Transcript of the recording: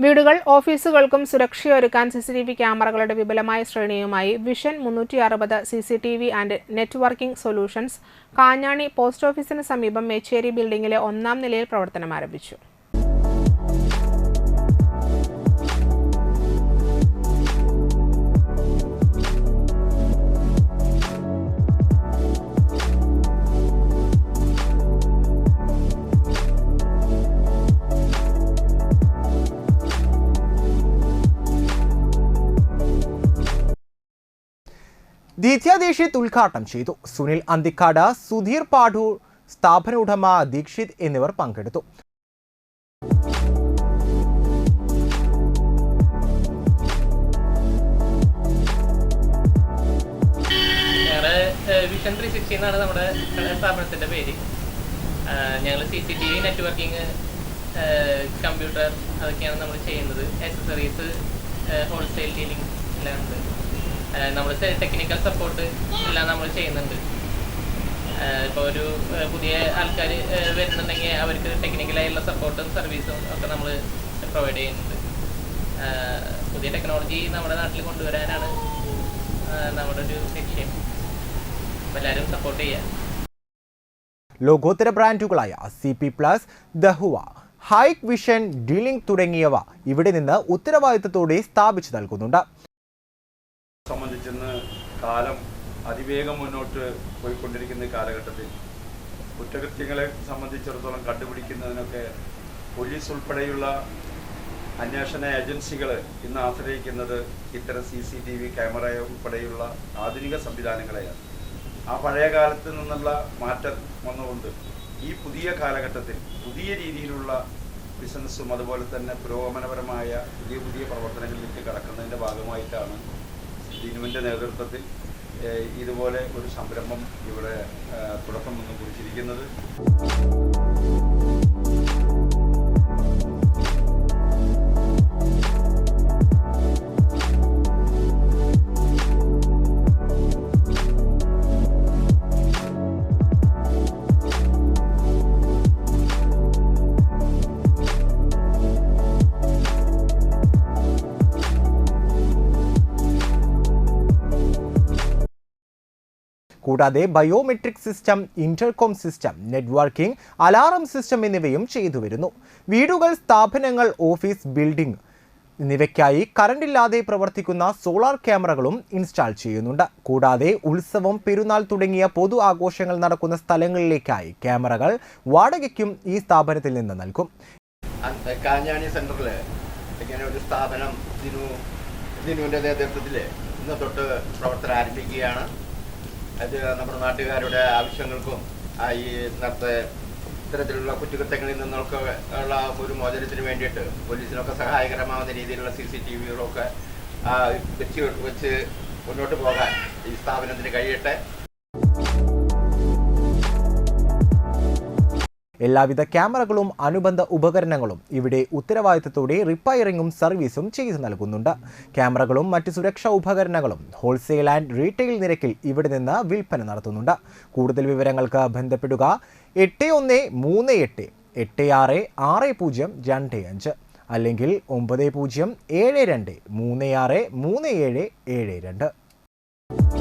വീടുകൾ, ഓഫീസുകൾക്കും സുരക്ഷയൊരുക്കാൻ സിസിടിവി ക്യാമറകളുടെ വിപുലമായ ശ്രേണിയുമായി vision 360 CCTV and networking solutions Kanjani post ഓഫീസിന് സമീപം മേച്ചേരി ബിൽഡിംഗിലെ 1-ാം നിലയിൽ പ്രവർത്തനം ആരംഭിച്ചു. ദീത്യ ദീക്ഷിത് ഉദ്ഘാടനം ചെയ്തു. സുനിൽ അന്തിക്കാട്, സുധീർ പാഠൂർ, സ്ഥാപന ഉടമ ദീക്ഷിത് എന്നിവർ പങ്കെടുത്തു. വിഷൻ 360 എന്നാണ് നമ്മുടെ സ്ഥാപനത്തിന്റെ പേര്. ഞങ്ങൾ CCTV, നെറ്റ്വർക്കിംഗ്, കമ്പ്യൂട്ടർ അതൊക്കെയാണ് നമ്മൾ ചെയ്യുന്നത്. ആക്സസറീസ്, ഹോൾസെയിൽ ഡീലിംഗ് എല്ലാം ഉണ്ട്. നമ്മൾ ടെക്നിക്കൽ സപ്പോർട്ട് എല്ലാം നമ്മൾ ചെയ്യുന്നുണ്ട്. ഇപ്പോൾ ഒരു പുതിയ ആൾക്കാർ വരുന്നുണ്ടെങ്കിൽ അവർക്ക് ടെക്നിക്കലായുള്ള സപ്പോർട്ടും സർവീസും ഒക്കെ നമ്മൾ പ്രൊവൈഡ് ചെയ്യുന്നുണ്ട്. പുതിയ ടെക്നോളജി നമ്മുടെ നാട്ടിൽ കൊണ്ടുവരാനാണ് നമ്മുടെ ഒരു ലക്ഷ്യം. എല്ലാവരും സപ്പോർട്ട് ചെയ്യുക. ലോകോത്തര ബ്രാൻഡുകളായ CP+, ദഹുവ, ഹൈക്ക് വിഷൻ, ഡീലിംഗ് തുടങ്ങിയവ ഇവിടെ നിന്ന് ഉത്തരവാദിത്തത്തോടെ സ്ഥാപിച്ചു നൽകുന്നുണ്ട്. സംബന്ധിച്ചെന്ന് കാലം അതിവേഗം മുന്നോട്ട് പോയിക്കൊണ്ടിരിക്കുന്ന കാലഘട്ടത്തിൽ കുറ്റകൃത്യങ്ങളെ സംബന്ധിച്ചിടത്തോളം കണ്ടുപിടിക്കുന്നതിനൊക്കെ പോലീസ് ഉൾപ്പെടെയുള്ള അന്വേഷണ ഏജൻസികൾ ഇന്ന് ആശ്രയിക്കുന്നത് ഇത്തരം CCTV ക്യാമറ ഉൾപ്പെടെയുള്ള ആധുനിക സംവിധാനങ്ങളെയാണ്. ആ പഴയ കാലത്ത് നിന്നുള്ള മാറ്റം വന്നുകൊണ്ട് ഈ പുതിയ കാലഘട്ടത്തിൽ പുതിയ രീതിയിലുള്ള ബിസിനസ്സും അതുപോലെ തന്നെ പുരോഗമനപരമായ പുതിയ പ്രവർത്തനങ്ങളിലേക്ക് കടക്കുന്നതിൻ്റെ ഭാഗമായിട്ടാണ് ദിനുവിൻ്റെ നേതൃത്വത്തിൽ ഇതുപോലെ ഒരു സംരംഭം ഇവിടെ തുടക്കം നിന്ന് കുറിച്ചിരിക്കുന്നത്. കൂടാതെ biometric system, intercom system, networking, alarm system എന്നിവയും ചെയ്തു വരുന്നു. വീടുകൾ, സ്ഥാപനങ്ങൾ, ഓഫീസ്, ബിൽഡിംഗ് എന്നിവയ്ക്കായി കറണ്ടില്ലാതെ പ്രവർത്തിക്കുന്ന സോളാർ ക്യാമറകളും ഇൻസ്റ്റാൾ ചെയ്യുന്നുണ്ട്. കൂടാതെ ഉത്സവം, പെരുന്നാൾ തുടങ്ങിയ പൊതു ആഘോഷങ്ങൾ നടക്കുന്ന സ്ഥലങ്ങളിലേക്കായി ക്യാമറകൾ വാടകയ്ക്കും ഈ സ്ഥാപനത്തിൽ നിന്ന് നൽകും. കാഞ്ഞാണി സെന്ററിൽ ഇങ്ങനെ ഒരു സ്ഥാപനം ദിനുവിൻ്റെ നേതൃത്വത്തിൽ ഇന്ന് തൊട്ട് പ്രവർത്തനം ആരംഭിക്കുകയാണ്. അത് നമ്മുടെ നാട്ടുകാരുടെ ആവശ്യങ്ങൾക്കും ഈ നേരത്തെ ഇത്തരത്തിലുള്ള കുറ്റകൃത്യങ്ങളിൽ നിന്നൊക്കെ ഉള്ള ഒരു മോചനത്തിന് വേണ്ടിയിട്ട് പോലീസിനൊക്കെ സഹായകരമാവുന്ന രീതിയിലുള്ള CCTVകളൊക്കെ വെച്ച് മുന്നോട്ട് പോകാൻ ഈ സ്ഥാപനത്തിന് കഴിയട്ടെ. എല്ലാവിധ ക്യാമറകളും അനുബന്ധ ഉപകരണങ്ങളും ഇവിടെ ഉത്തരവാദിത്തത്തോടെ റിപ്പയറിംഗും സർവീസും ചെയ്തു നൽകുന്നുണ്ട്. ക്യാമറകളും മറ്റ് സുരക്ഷാ ഉപകരണങ്ങളും ഹോൾസെയിൽ ആൻഡ് റീറ്റെയിൽ നിരക്കിൽ ഇവിടെ നിന്ന് വിൽപ്പന നടത്തുന്നുണ്ട്. കൂടുതൽ വിവരങ്ങൾക്ക് ബന്ധപ്പെടുക 8138866025 അല്ലെങ്കിൽ 9072363772.